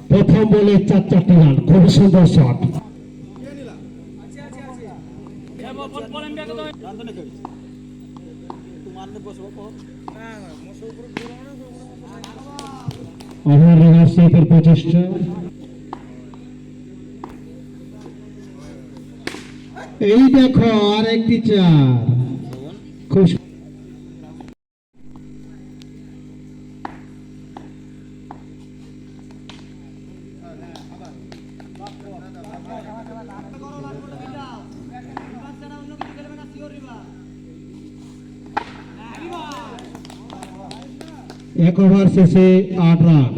প্রথম বলে 4-4টি রান, খুব সুন্দর শট। ওভার রিভার্সের প্রচেষ্টা, এই দেখো আর একটি 4। খুব এক ওভার শেষে 8 রান।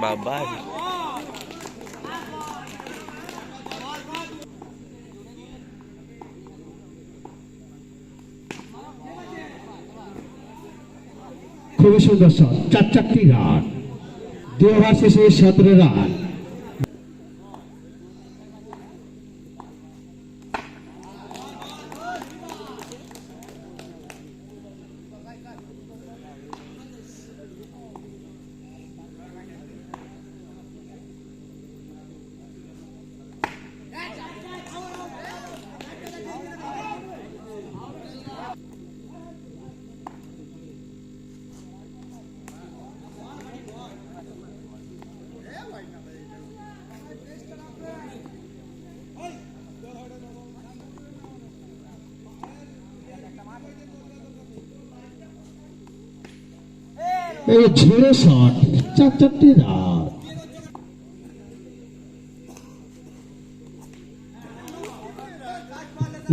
বাবা খুবই সুন্দর শট, 4-4টি রান। 2 ওভার শেষে 17 রান। এই ঝেড়ে শট, 4-4টি রান।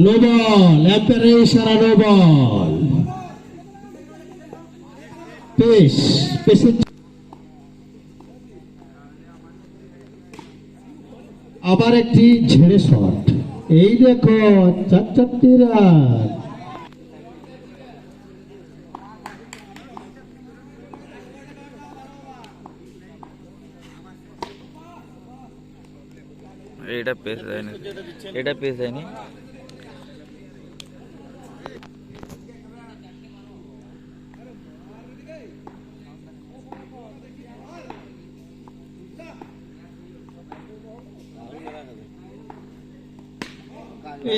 নো বল, এম্পায়ারের ইশারা, নো বল। পেসে আবার একটি ঝেড়ে শট, এই দেখো 4-4টি রান। এটা পেস যায়নি, এটা পেস যায়নি।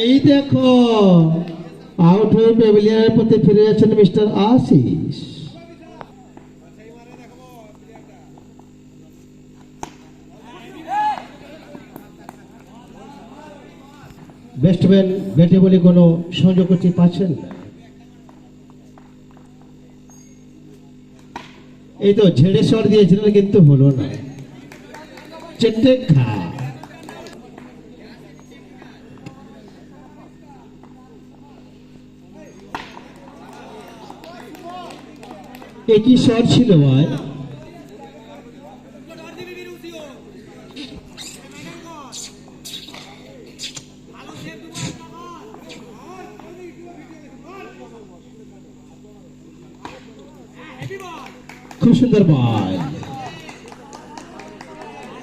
এই দেখো আউট হয়ে প্যাভিলিয়নের পথে ফিরে যাচ্ছেন মিস্টার আশিস। ব্যাটসম্যান ব্যাটে বলে কোনো সংযোগ করতে পারছেন না। এই তো ঝেড়ে শট দিয়েছিলেন কিন্তু হলো না। চেটে খা একই শট ছিল ভাই। খুব সুন্দর বল।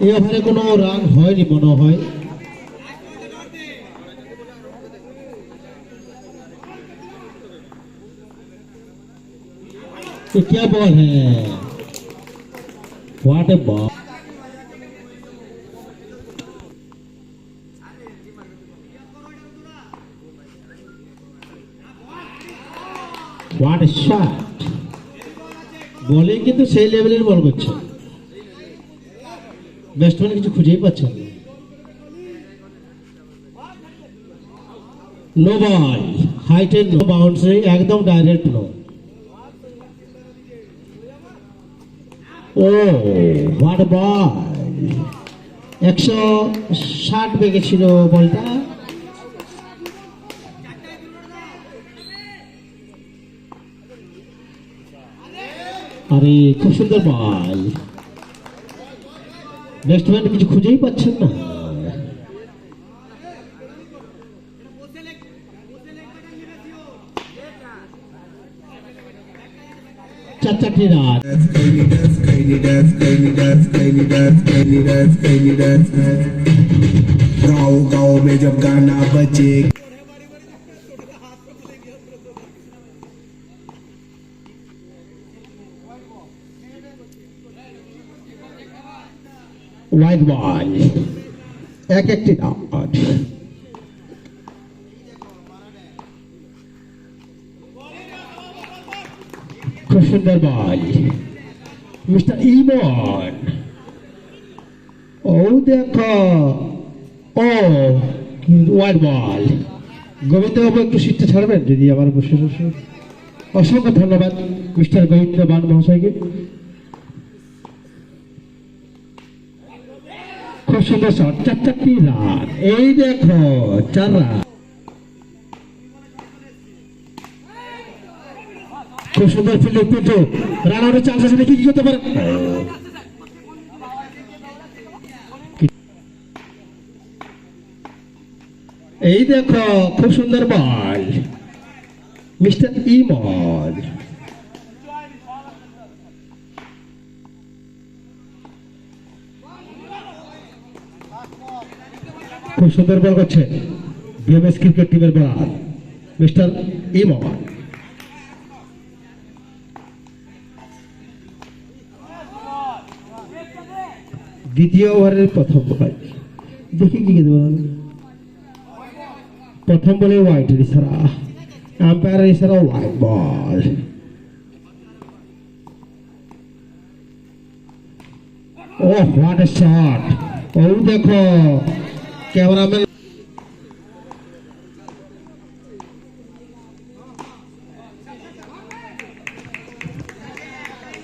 এই ওভারে কোনো রান হয়নি মনে হয়। ये क्या बॉल है, what A ball. What A shot. বলে কিন্তু সেই লেভেলের বল করছে, ব্যাটসম্যান কিছু খুঁজেই পাচ্ছেন না। নো বল, হাইটেড নো, বাউন্সারি একদম ডাইরেক্ট নো। ও হোয়াট বল, 160 বেগে ছিল বলটা। আরে খুব সুন্দর বল, ব্যাটসম্যান কিছু খুঁজেই পাচ্ছেন না। চার চারটি রান। गाँव गाँव में जब गाना बजे ওয়াইড বল, এক একটি রান। খুব সুন্দর বল, মিস্টার ইমন। ও দেখো, ও ওয়াইড বল। গোবিন্দবাবু একটু সিটটা ছাড়বেন যদি আমার বসে বসে। অসংখ্য ধন্যবাদ মিস্টার গোবিন্দবান মহাশয়কে। খুব সুন্দর শট, চার চারটি রান। এই দেখো 4 রান। খুব সুন্দর ফিল্ডিং, কিন্তু রান আউটের চান্স আছে, দেখি কি করতে পারে। এই দেখো খুব সুন্দর বল, মিস্টার ইমন। খুব সুন্দর বল করছে বিএমএস ক্রিকেট টিমের বলার মিস্টার ইমন। দ্বিতীয় ওভারের প্রথম বল, দেখি কি দেব। প্রথম বলে ওয়াইড ইশারা, আম্পায়ারের ইশারা, ওয়াইড বল। ও হোয়াট এ শট! ও দেখো ক্যামেরাম্যান।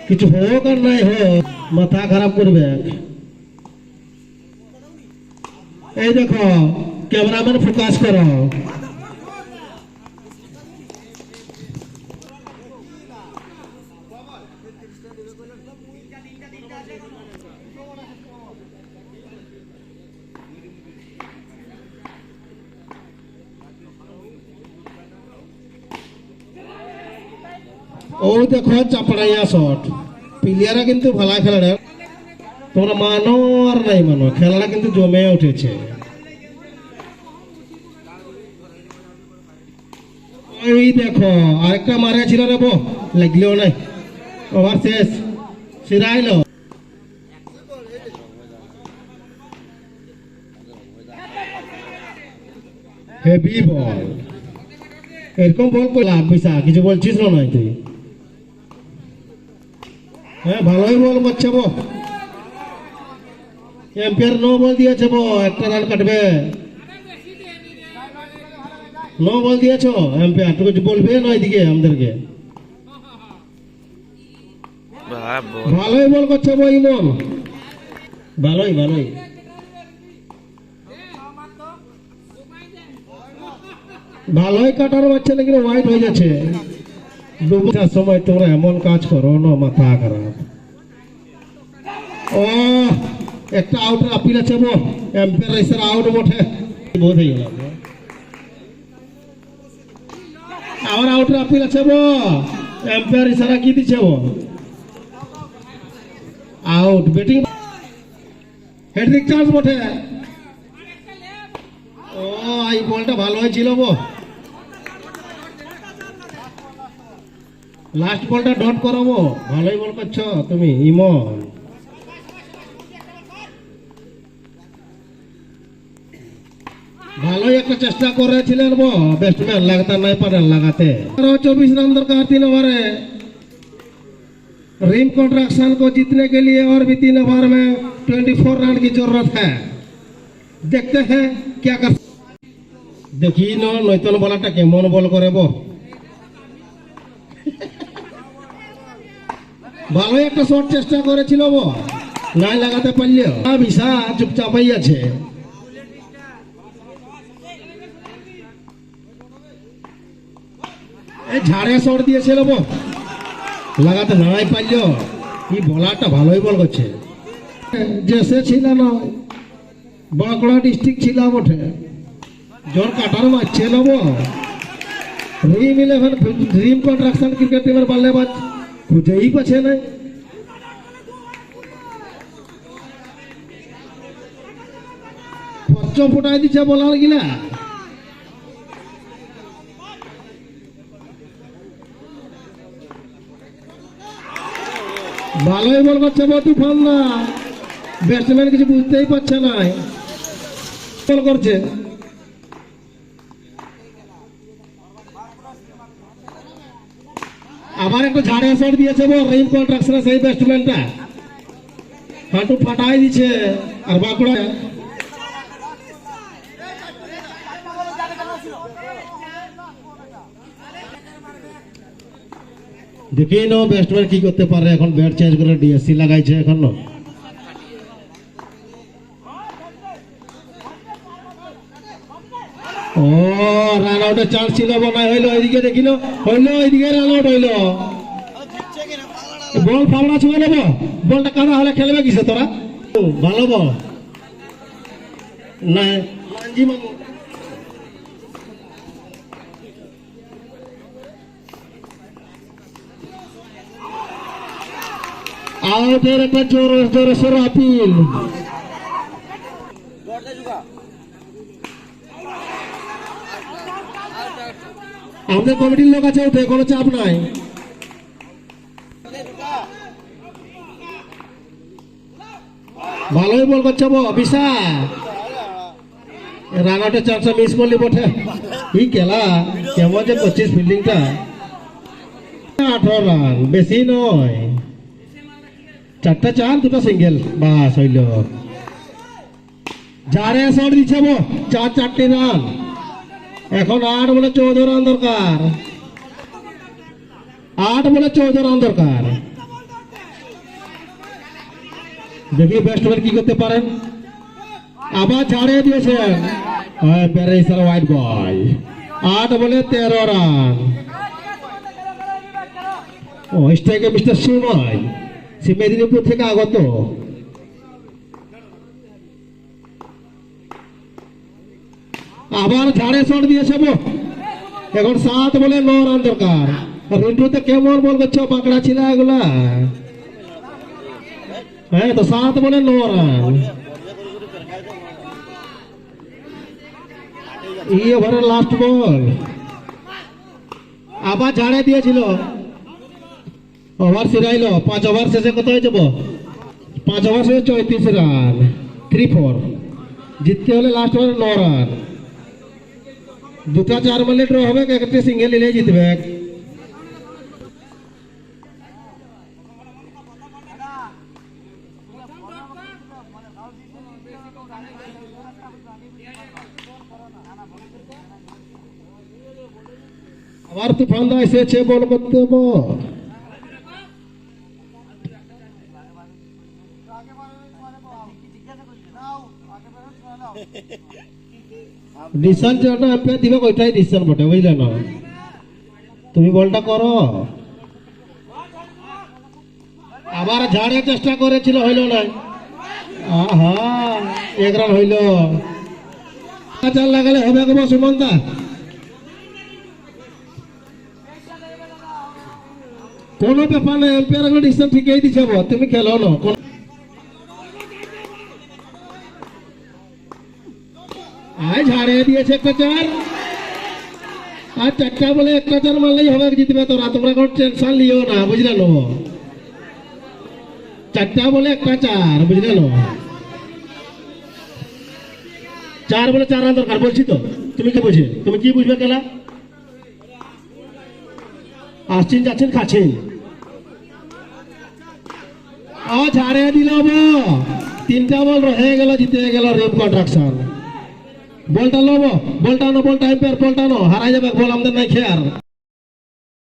কিছু হোক আর নাই হোক, মাথা খারাপ করবে। এই দেখো ক্যামেরাম্যান, ফোকাস করো। ও দেখো চাপড়াইয়া শট। প্লেয়াররা কিন্তু ভালো খেলে, তোমরা মানো আর নাই মানো, খেলাটা কিন্তু জমে উঠেছে। এই দেখো আরেকটা মারা ছিল রে, বো লাগলেও নাই। ওভার শেষ, সিরাইল। হেভি বল, এরকম বল করলাম পয়সা কিছু বলছিস না নয় তুই? হ্যাঁ ভালোই বল করছে বো। এম্পায়ার নো বল দিয়েছে বো, একটা রান কাটবে। নো বল দিয়েছ এম্পায়ার, তো কিছু বলবে না এদিকে আমাদেরকে। ভালোই বল করছে বো ইমন, ভালোই ভালোই। ভালোই কাটার বাচ্চা, লেকিন হোয়াইট হয়ে যাচ্ছে। ডুবুটার সময় তোমরা এমন কাজ করো না, মাথা খারাপ। ও একটা আউটের আপিল আছে বো, এম্পায়ার ইশারা আউট বটে, বোধ হয়ে গেল। আমার আউটের আপিল আছে বো, এম্পায়ার ইশারা কি দিচ্ছে বো? আউট। ব্যাটিং হেডরিক চান্স বটে। ও এই বলটা ভালো হয়েছিল বো, লাস্ট বলটা ডট করাবো। ভালোই বল করছো তুমি ইমন। ভালোই একটা চেষ্টা করেছিলেন বো ব্যাটসম্যাन, লাগাতে নাই পারেন লাগাতে। 24 रन दरकार 3 ओवर है। रिम कंस्ट्रक्शन को जीतने के लिए और भी 3 ओवर में 24 रन की जरूरत है। देखते हैं क्या कर। দেখি নয়তন বলাটা কেমন বল করে বো। ভালোই একটা শট চেষ্টা করেছিল বো, নাই লাগাতে পারলেও বিশা চুপচাপই আছে। এই ঝাড়ে শট দিয়েছে লোব, লাগাতে নাই পারলো। এই বলারটা ভালোই বল করছে, জেসে ছিল না বাঁকুড়া ডিস্ট্রিক্ট ছিল বটে, জোর কাটার মারছে লোব। ড্রিম কন্ট্রাকশন ক্রিকেট টিমের বাল্লেবাজ খুঁজেই পাচ্ছে নাই। পচ্চ ফুটাই দিচ্ছে বলার গিলা। ভালোই বল করছে তুফান না, ব্যাটসম্যান কিছু বুঝতেই পারছে না, বল করছে। আবার একটু ঝাড়ে শট দিয়েছে বল রিম কন্ট্রাকশনে, সেই ব্যাটসম্যানটা হাঁটু ফাটাই দিচ্ছে। আর বাঁকুড়া দেখি না ব্যাটসম্যান কি করতে পারে। এখন ব্যাট চেঞ্জ করে ডিএসসি লাগাইছে এখন। ও রান আউটের চান্স ছিল, মনে হইলো এদিকে দেখিল, হইলো এদিকে রান আউট হইলো। বল ফাবড়া ছুঁয়ে নেবো, বলটা কাদা হলে খেলবে কিসে তোরা? ভালো বল না মানজি মামু। আউটের একটা জোরে সোরে আপিল। আমাদের কমিটির লোক আছে, ওঠে কোনো চাপ নাই। ভালোই বল করছে বিশা, রান আউটের চান্স মিস করলি বটে। কি খেলা কেমন যে করছিস ফিল্ডিংটা। 18 রান বেশি নয়, 4টা চার 2টা সিঙ্গেল, বাস হইল। ঝাড়ে শট দিচ্ছে 4টি রান। এখন 8 বলে 14 রান দরকার, 8 বলে 14 রান দরকার। দেখি ব্যাটসম্যান কি করতে পারেন। আবার ঝাড়ে দিয়েছেন, হোয়াইট বল। 8 বলে 13 রান। ও স্ট্রাইকে মিস্টার সুময়, সে মেদিনীপুর থেকে আগত। আবার ঝাড়ে শট দিয়েছে এখন 7 বলে 9 রান দরকার। রিন্টুতে কেমন বল করছো বাঁকড়া ছিল এগুলা। হ্যাঁ তো 7 বলে 9 রান। এই ওভারের লাস্ট বল। আবার ঝাড়ে দিয়েছিল, ওভার সিরাইল। 5 ওভার শেষে কত হয়েছে 5 ওভার শেষে 34 রান, 3-4। জিততে হলে লাস্ট ওভারে 9 রান। 2টা 4 মারলে ড্র হবে, একটা সিঙ্গেল নিলে জিতবে। আবার তুফান দা এসেছে বল করতে। ডিসিশন যেটা আম্পায়ার দিবে ওইটাই ডিসিশন বটে, বুঝলে না? তুমি বলটা করো। আবার ঝাড়ে চেষ্টা করেছিল, হইল না। আহা 1 রান হইল। 4 লাগালে হবে গো সুমন দা। কোনো ব্যাপার নেই, এম্পায়ার ডিসিশন ঠিকই দিছে, তুমি খেলো না। আজ ঝাড়ে দিয়েছে একটা 4, আর 4টা বলে একটা 4 মারলেই হবে জিতবে। তোমরা কোনো টেনশন লিও না, বুঝলে নো। 4টা বলে একটা 4, বুঝলে নো। 4 বলে 4 রান দরকার বলছি তো। তুমি কি বুঝে, তুমি কি বুঝবে খেলা? আসছেন যাচ্ছেন খাচ্ছেন। ঝাড়ে দিল 3টা বল রয়ে গেল, জিতে গেল রিম কন্ট্রাকশন। বলটা লোবো, বলটা নো, বলটা এম্পায়ার, বলটা নো, হারাই যাবে বল আমাদের নাই খেয়ার।